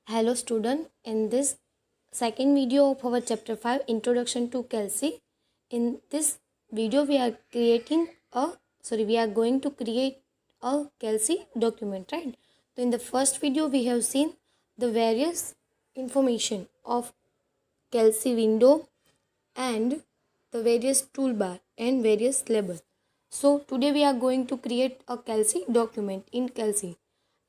Hello student, in this second video of our chapter 5 introduction to Kelsey, in this video we are going to create a Kelsey document, right? So in the first video we have seen the various information of Kelsey window and the various toolbar and various label. So today we are going to create a Kelsey document in Kelsey.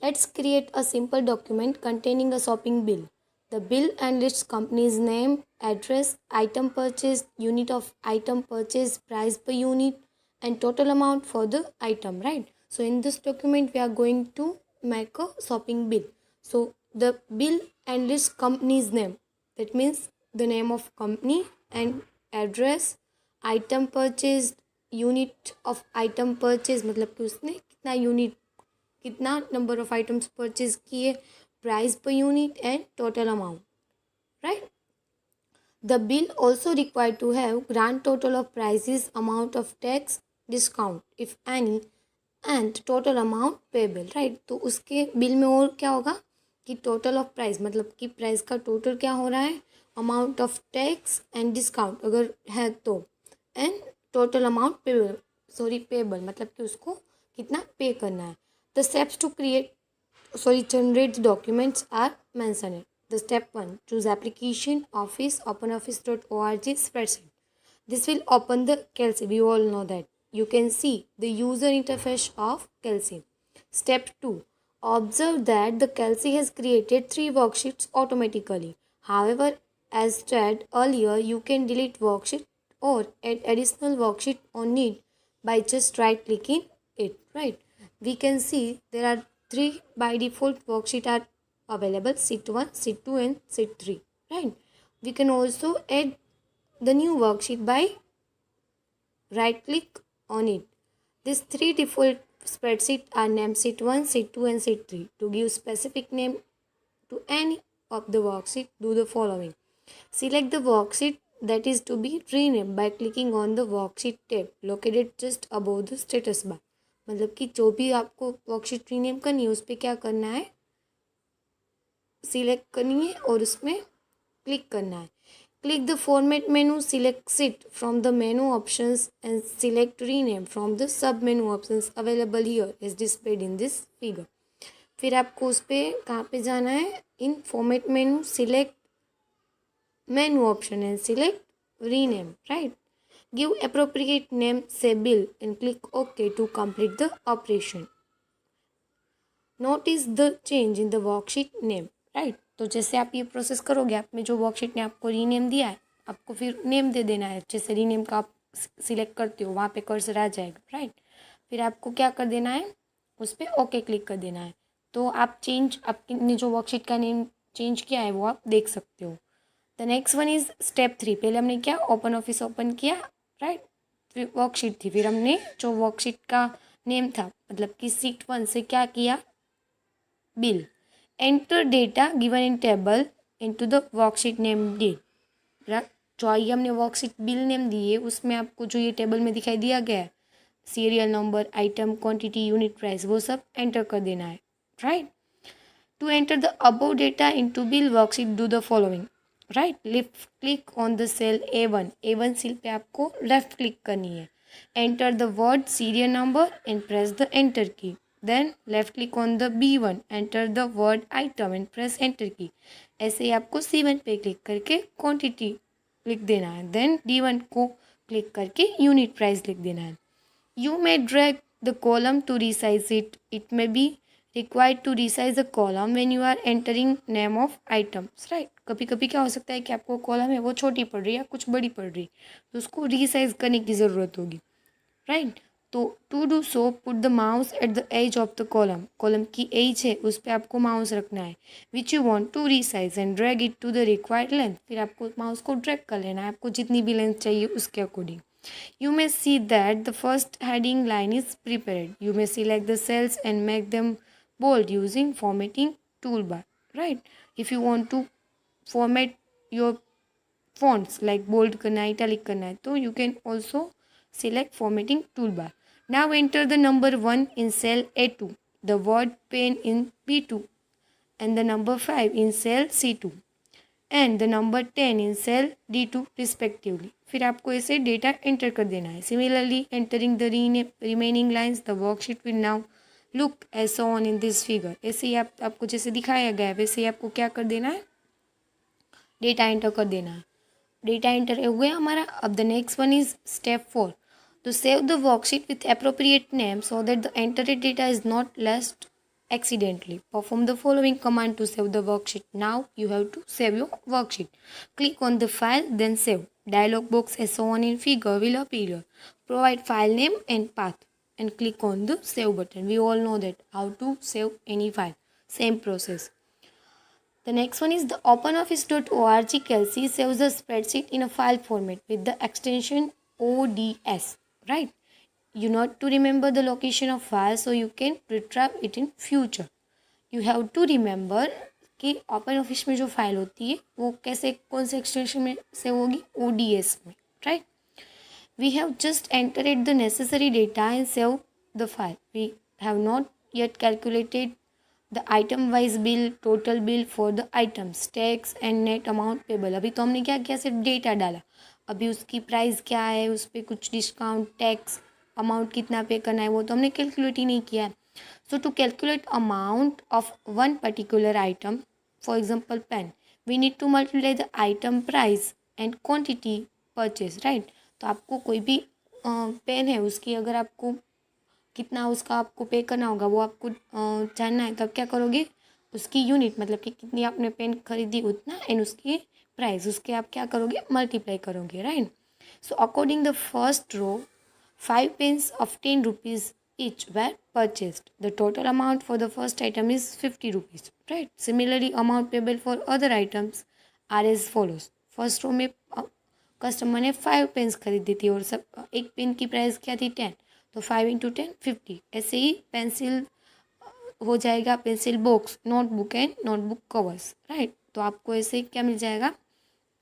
Let's create a simple document containing a shopping bill. The bill and its company's name, address, item purchased, unit of item purchased, price per unit, and total amount for the item, right? So in this document we are going to make a shopping bill. So the bill and its company's name, that means the name of company and address, item purchased, unit of item purchase मतलब कि उसने कितना unit कितना number of items purchase किए, price per unit and total amount, right. The bill also required to have grand total of prices, amount of tax, discount if any and total amount payable, right. तो उसके bill में और क्या होगा कि total of price मतलब कि price का टोटल क्या हो रहा है, amount of tax and discount अगर है तो, एंड टोटल अमाउंट पेबल मतलब कि उसको कितना पे करना है. The steps to generate documents are mentioned. The step 1, choose application, office, openoffice.org spreadsheet. This will open the Kelsey. We all know that. You can see the user interface of Kelsey. Step 2, observe that the Kelsey has created 3 worksheets automatically. However, as said earlier, you can delete worksheet or add additional worksheet on need by just right clicking it, right. We can see there are 3 by default worksheet are available, sheet 1, sheet 2 and sheet 3, right. We can also add the new worksheet by right click on it. These 3 default spreadsheet are named sheet 1, sheet 2 and sheet 3. To give specific name to any of the worksheet, do the following. Select the worksheet that is to be renamed by clicking on the worksheet tab located just above the status bar. मतलब कि जो भी आपको worksheet rename करनी है उस पर क्या करना है, सिलेक्ट करनी है और उसमें क्लिक करना है. Click the format menu, select sheet from the menu options and select rename from the sub menu options available here as displayed in this figure. फिर आपको उस पर कहाँ पे जाना है, in format menu, select menu option and select rename, right. Give appropriate name, say bill and click OK to complete the operation. Notice the change in the worksheet name, right. तो जैसे आप ये प्रोसेस करोगे, आप में जो worksheet ने आपको रीनेम दिया है आपको फिर नेम दे देना है. जैसे रीनेम का आप सिलेक्ट करते हो वहाँ पे कर्सर आ जाएगा, राइट. फिर आपको क्या कर देना है, उस पर ओके क्लिक कर देना है. तो आप चेंज आपने जो वर्कशीट का नेम चेंज किया है वो आप देख सकते हो. The next one is step 3. पहले हमने क्या ओपन ऑफिस ओपन किया, राइट. फिर वर्कशीट थी, फिर हमने जो वर्कशीट का नेम था मतलब कि शीट 1 से क्या किया, bill. Enter data given in table into the worksheet name D. जो आइए हमने वर्कशीट बिल नेम दी है उसमें आपको जो ये टेबल में दिखाई दिया गया है, serial number, item, quantity, unit price, वो सब एंटर कर देना है, right. To enter the above data into bill worksheet do the following, right. Left click on the cell A1 cell पे आपको लेफ्ट क्लिक करनी है. Enter the word serial number and press the enter key. Then left click on the B1, enter the word item and press enter key. ऐसे ही आपको C1 पे click करके quantity लिख देना है. देन D1 को क्लिक करके यूनिट प्राइस लिख देना है. You may drag the column to resize it. It may be required to resize the column when you are entering name of items, right. कभी कभी क्या हो सकता है कि आपको कॉलम है वो छोटी पड़ रही है या कुछ बड़ी पड़ रही है तो उसको रीसाइज करने की ज़रूरत होगी, राइट. तो to do so put the mouse at the edge of the column. Column की एज है उस पर आपको माउस रखना है, which you want to resize and drag it to the required length. फिर आपको माउस को ड्रैग कर लेना है आपको जितनी भी लेंथ चाहिए उसके according. You may see that the first heading line is prepared. You may select the cells and make them bold using formatting toolbar, right. If you want to format your fonts like bold करना है, italic करना है, तो you can also select formatting toolbar. Now enter the number 1 in cell A2, the word pen in B2 and the number 5 in cell C2 and the number 10 in cell D2 respectively. फिर आपको ऐसे data enter कर देना है. Similarly, entering the remaining lines, the worksheet will now look as shown in this figure. ऐसे ही आपको जैसे दिखाया गया है वैसे ही आपको क्या कर देना है, डेटा एंटर कर देना है. डेटा एंटर हो गया हमारा. अब the next one is step 4. To save the worksheet with appropriate name so that the entered data is not lost accidentally. Perform the following command to save the worksheet. Now you have to save your worksheet. Click on the file, then save. Dialog box as shown in figure will appear. Provide file name and path and click on the save button. We all know that how to save any file. Same process. The next one is the OpenOffice.org Kelsey saves the spreadsheet in a file format with the extension ODS. Right? You need to remember the location of file so you can retrieve it in future. You have to remember कि open office में जो file होती है वो कैसे कौन से extension में सेव होगी, ODS में. Right? We have just entered the necessary data and save the file. We have not yet calculated the item wise bill, total bill for the items, tax and net amount payable. अभी तो हमने क्या किया, सिर्फ data डाला. अभी उसकी price क्या है, उस पर कुछ डिस्काउंट, टैक्स, अमाउंट कितना पे करना है वो तो हमने कैलकुलेट ही नहीं किया है. So to calculate amount of one particular item, for example pen, we need to multiply the item price and quantity purchase. Right? तो आपको कोई भी पेन है उसकी अगर आपको कितना उसका आपको पे करना होगा वो आपको जानना है, तब क्या करोगे, उसकी यूनिट मतलब कि कितनी आपने पेन खरीदी उतना एंड उसकी प्राइस, उसके आप क्या करोगे, मल्टीप्लाई करोगे. Right? So according the first row 5 pens of 10 rupees each were purchased. The total amount for the first item is 50 rupees. Right? Similarly, amount payable for other items are as follows. First row में customer ने 5 pens खरीदी थी और सब एक pen की price क्या थी 10, तो 5 × 10 50. ऐसे ही पेंसिल हो जाएगा, pencil box, notebook and notebook covers. Right? तो आपको ऐसे क्या मिल जाएगा,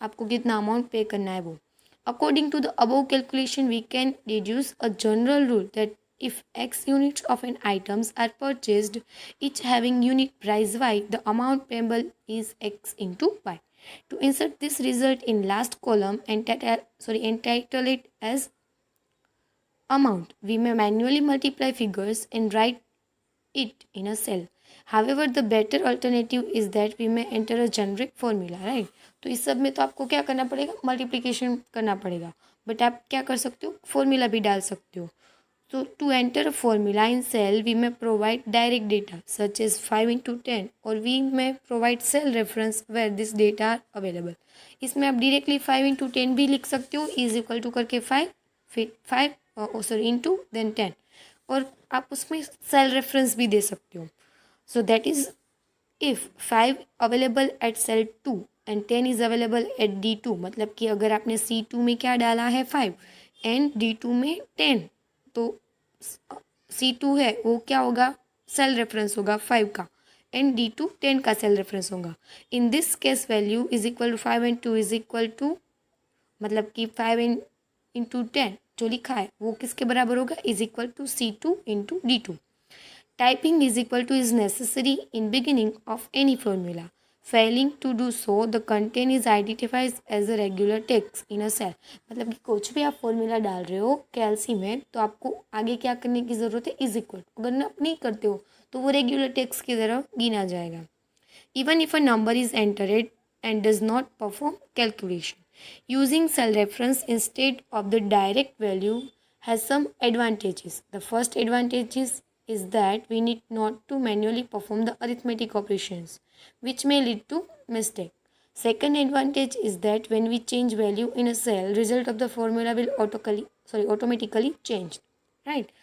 आपको कितना अमाउंट पे करना है वो. According to the above calculation, we can deduce a general rule that if X units of an items are purchased, each having unit price Y, the amount payable is X into Y. To insert this result in last column and entitle it as amount, we may manually multiply figures and write it in a cell. However, the better alternative is that we may enter a generic formula. Right? तो इस सब में तो आपको क्या करना पड़ेगा, multiplication करना पड़ेगा, बट आप क्या कर सकते हो, फॉर्मूला भी डाल सकते हो. तो to enter a formula in cell we may provide direct data such as 5 × 10 or we may provide cell reference where this data are available. इसमें आप डायरेक्टली 5 × 10 भी लिख सकते हो, इज इक्वल टू करके 5 फिर 5 इंटू देन 10, और आप उसमें सेल रेफरेंस भी दे सकते हो. So that is if 5 available at cell 2 and 10 is available at D2, मतलब कि अगर आपने C2 में क्या डाला है 5 एंड D2 में 10, तो C2 है वो क्या होगा, सेल रेफरेंस होगा 5 का एंड D2 10 का सेल रेफरेंस होगा. In this case value is equal to 5 × 2 is equal to, मतलब कि 5 × 10 जो लिखा है वो किसके बराबर होगा, is equal to C2 × D2. Typing is equal to is necessary in beginning of any formula. Failing to do so, the content is identified as a regular text in a cell. मतलब कि कुछ भी आप formula डाल रहे हो कैलसी में तो आपको आगे क्या करने की ज़रूरत है, इज इक्वल. अगर आप नहीं करते हो तो वो रेगुलर टेक्स्ट की तरह गिना जाएगा. Even if a number is entered and does not perform calculation, using cell reference instead of the direct value has some advantages. The first advantage is that we need not to manually perform the arithmetic operations, which may lead to mistake. Second advantage is that when we change value in a cell, result of the formula will automatically change. Right?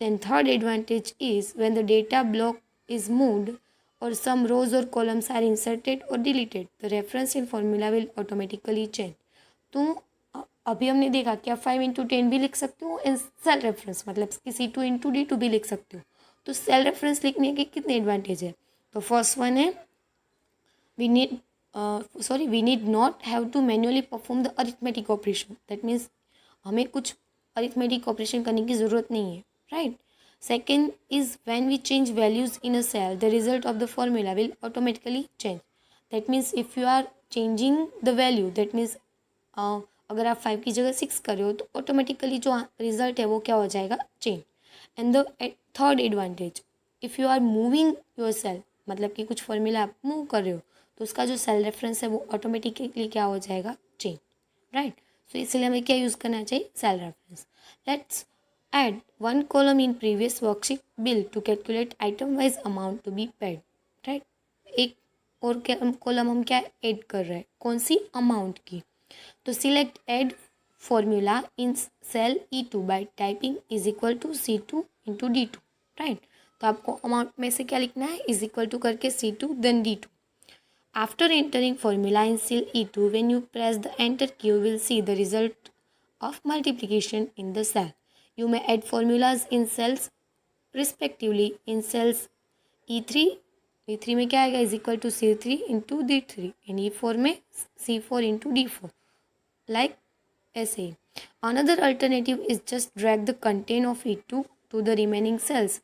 Then third advantage is when the data block is moved or some rows or columns are inserted or deleted, the reference in formula will automatically change. तो अभी हमने देखा कि आप 5 × 10 भी लिख सकते हो एंड सेल रेफरेंस मतलब कि C2 × D2 भी लिख सकते हो. तो सेल रेफरेंस लिखने के कितने एडवांटेज है, तो फर्स्ट वन है we need not have to manually perform the arithmetic operation. That means हमें कुछ अरिथमेटिक ऑपरेशन करने की ज़रूरत नहीं है. Right? Second is when we change values in a cell, the result of the formula will automatically change. That means if you are changing the value, that means अगर आप 5 की जगह 6 कर रहे हो तो ऑटोमेटिकली जो रिजल्ट है वो क्या हो जाएगा, change. And the third advantage, if you are moving your cell, मतलब कि कुछ फॉर्मूला आप मूव कर रहे हो तो उसका जो सेल रेफरेंस है वो ऑटोमेटिकली क्या हो जाएगा, चेंज. राइट. सो इसलिए हमें क्या यूज़ करना चाहिए, cell reference. Let's add one column in previous worksheet bill to calculate item wise amount to be paid. right. एक और कॉलम हम क्या ऐड कर रहे हैं, कौन सी, अमाउंट की. तो select add formula in cell E2 by typing is equal to C2 into D2. Right. तो आपको अमाउंट में से क्या लिखना है, इज इक्वल टू करके C2 then D2. After entering formula in cell E2, when you press the enter key, you will see the result of multiplication in the cell. You may add formulas in cells respectively. In cells E3 में क्या आएगा, is equal to C3 into D3. In E4 में C4 into D4. Like ऐसे ही. Another alternative is just drag the content of E2 to the remaining cells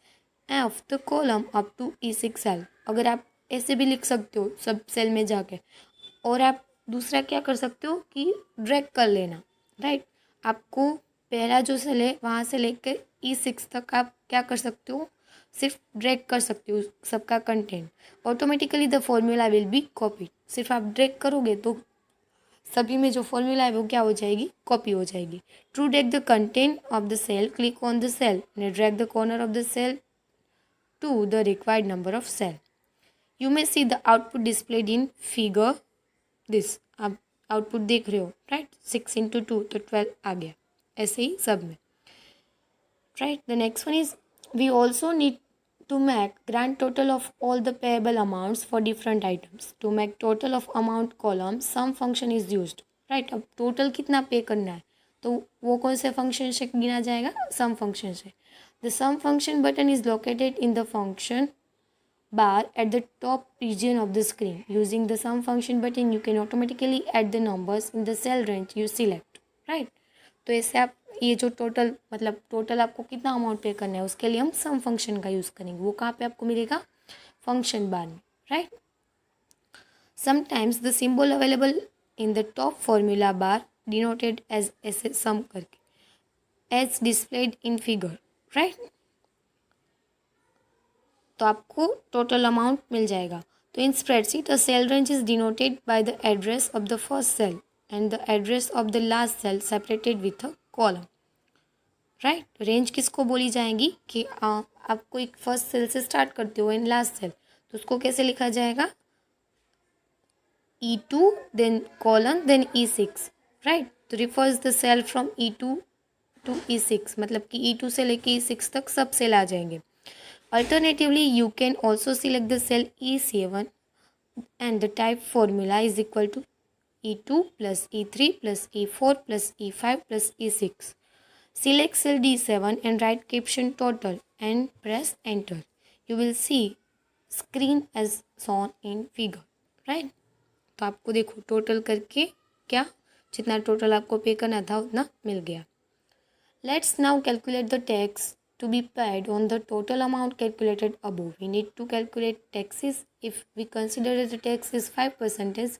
of the column up to E6 cell. अगर आप ऐसे भी लिख सकते हो सब सेल में जाके, और आप दूसरा क्या कर सकते हो कि ड्रैग कर लेना. राइट. आपको पहला जो सेल है वहाँ से लेकर E6 तक आप क्या कर सकते हो, सिर्फ ड्रैग कर सकते हो सबका content. Automatically the formula will be copied. सिर्फ आप ड्रैग करोगे तो सभी में जो फॉर्मूला है वो क्या हो जाएगी, कॉपी हो जाएगी. To drag the content of the cell, click on the cell and drag the corner of the cell to the required number of cell. You may see the output displayed in figure this. आप output देख रहे हो. Right. 6 into 2 तो 12 आ गया. ऐसे ही सब में. Right. The next one is we also need to make grand total of all the payable amounts for different items. To make total of amount column sum function is used. Right. अब total कितना pay करना है तो वो कौन से function से गिना जाएगा, सम फंक्शन से. The sum function button is located in the function bar at the top region of the screen. Using the sum function button, you can automatically add the numbers in the cell range you select. Right. तो ऐसे आप ये जो total, मतलब total आपको कितना amount पे करना है उसके लिए हम सम फंक्शन का यूज़ करेंगे. वो कहाँ पे आपको मिलेगा, फंक्शन बार में. Right. Sometimes the symbol available in the top formula bar denoted as ऐसे सम करके as displayed in figure. Right. तो आपको टोटल अमाउंट मिल जाएगा. तो in spreadsheet the cell range is denoted by the address of the first cell and the address of the last cell separated with a column. Right. Range किसको बोली जाएगी कि आपको एक फर्स्ट सेल से स्टार्ट करते हो इन लास्ट सेल, तो उसको कैसे लिखा जाएगा, E2 then colon then E6. Right. तो refers the cell from E2 to E6, मतलब कि E2 से लेके E6 तक सब सेल आ जाएंगे. Alternatively, you can also select the cell E7 and the type formula is equal to E2 plus E3 plus E4 plus E5 plus E6. Select cell D7 and write caption total and press enter. You will see screen as shown in figure. Right? तो आपको देखो total करके क्या जितना total आपको पे करना था उतना मिल गया. Let's now calculate the tax to be paid on the total amount calculated above. We need to calculate taxes. If we consider that the tax is 5%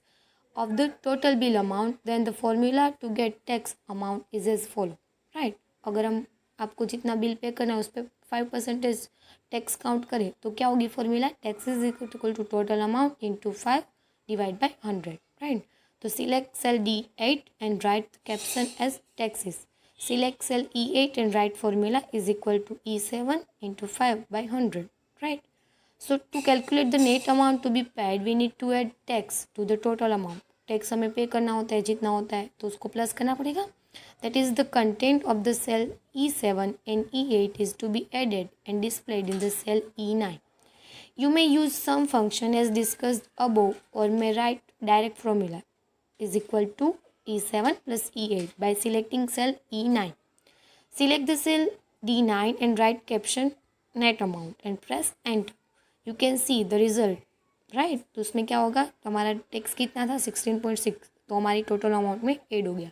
of the total bill amount, then the formula to get tax amount is as follow. Right? अगर हम आपको जितना bill pay करना है उस पर 5% tax count करें तो क्या होगी formula, tax is equal to total amount into 5 divide by 100. Right. तो select cell D8 and write the caption as taxes. Select cell E8 and write formula is equal to E7 into 5 by 100. Right. So to calculate the net amount to be paid, we need to add tax to the total amount. Tax हमें पे करना होता है जितना होता है तो उसको प्लस करना पड़ेगा. That is the content of the cell E7 and E8 is to be added and displayed in the cell E9. You may use some function as discussed above or may write direct formula is equal to E7 plus E8 by selecting cell E9. Select the cell D9 and write caption net amount and press enter. You can see the result. Right? तो उसमें क्या होगा, तो हमारा tax कितना था 16.6, तो हमारी टोटल अमाउंट में ऐड हो गया.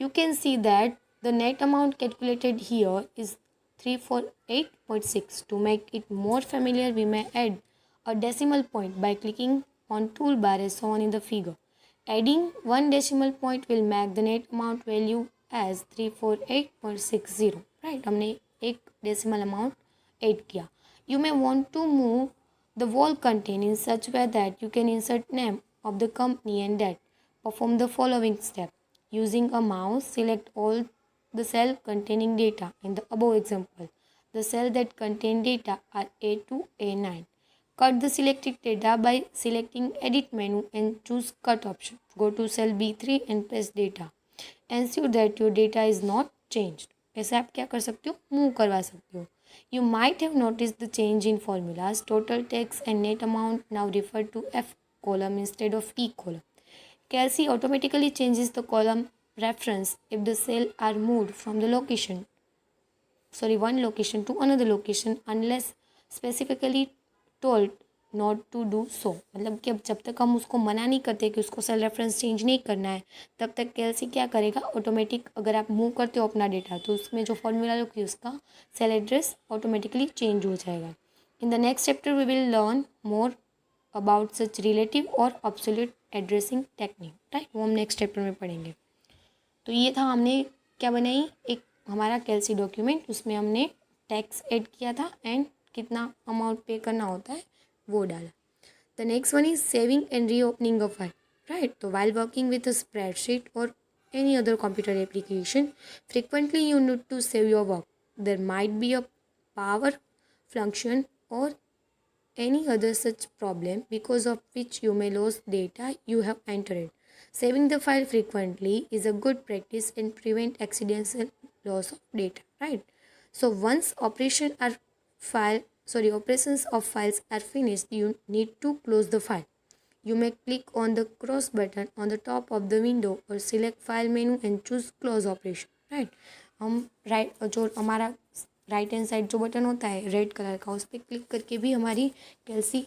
You can see that the net amount calculated here is 348.6. To make it more familiar, we may add a decimal point by clicking on toolbar as shown in the figure. Adding one decimal point will make the net amount value as 348.60. Right? हमने एक decimal amount add किया. You may want to move the wall content in such way that you can insert name of the company and date. Perform the following step. Using a mouse, select all the cell containing data in the above example. The cells that contain data are A to A9. Cut the selected data by selecting edit menu and choose cut option. Go to cell B3 and press data. Ensure that your data is not changed. ऐसे आप क्या कर सकते हो, move करवा सकते हो. You might have noticed the change in formulas. Total text and net amount now refer to F column instead of E column. Kelsey automatically changes the column reference if the cell are moved from the one location to another location unless specifically told not to do so. मतलब कि अब जब तक हम उसको मना नहीं करते कि उसको सेल रेफरेंस चेंज नहीं करना है, तब तक कैलसी क्या करेगा, ऑटोमेटिक अगर आप मूव करते हो अपना डेटा तो उसमें जो फॉर्मूला होगी उसका सेल एड्रेस ऑटोमेटिकली चेंज हो जाएगा. In the next chapter we will learn more about such relative और ऑब्सोल्यूट एड्रेसिंग टेक्निक. राइट, वो हम नेक्स्ट चैप्टर में पढ़ेंगे. तो ये था, हमने क्या बनाई, एक हमारा कैलसी डॉक्यूमेंट, उसमें हमने टैक्स ऐड किया था एंड कितना अमाउंट पे करना होता है वो डाला. The next one is saving and reopening a file. Right, तो while working with a spreadsheet or any other computer application, frequently you need to save your work. There might be a power function or any other such problem because of which you may lose data you have entered. Saving the file frequently is a good practice and prevent accidental loss of data. Right, so once operations of files are finished, you need to close the file. You may click on the cross button on the top of the window or select file menu and choose close operation. Right, हम जो हमारा right hand side जो button होता है red colour का, उस पर click करके भी हमारी कैलसी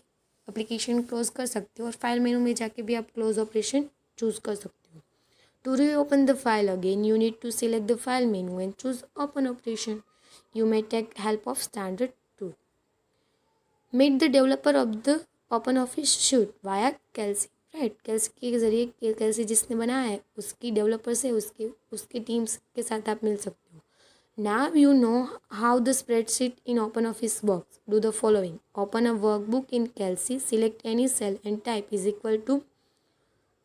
एप्लीकेशन क्लोज कर सकते हो और फाइल मेनू में जाके भी आप क्लोज ऑपरेशन चूज़ कर सकते हो. To reopen the file again you need to select the file menu and choose open operation. You may take help of standard tool. Made the developer of the open office suite via Calc. Right, Calc के ज़रिए कैलसी जिसने बनाया है उसकी developer से उसके teams के साथ आप मिल सकते हो. Now you know how the spreadsheet in OpenOffice works. Do the following. Open a workbook in Kelsey. Select any cell and type is equal to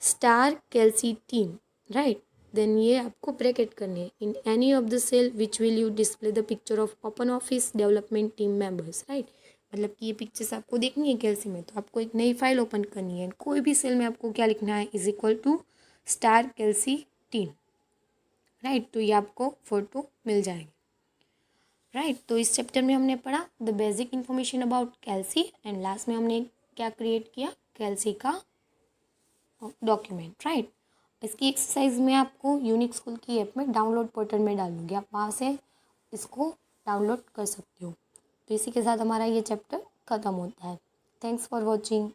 star Kelsey team. Right. Then ये आपको bracket करने हैं. In any of the cell which will you display the picture of OpenOffice development team members. Right. मतलब कि ये pictures आपको देखनी है कैलसी में, तो आपको एक नई फाइल ओपन करनी है. कोई भी सेल में आपको क्या लिखना है, is equal to star calc team. Right, तो ये आपको फोटो मिल जाएगी. राइट, तो इस चैप्टर में हमने पढ़ा the basic information about calc and last में हमने क्या क्रिएट किया, कैलसी का डॉक्यूमेंट. राइट, इसकी एक्सरसाइज में आपको यूनिक स्कूल की ऐप में डाउनलोड पोर्टल में डालूंगी, आप वहाँ से इसको डाउनलोड कर सकते हो. तो इसी के साथ हमारा ये चैप्टर ख़त्म होता है. Thanks for watching.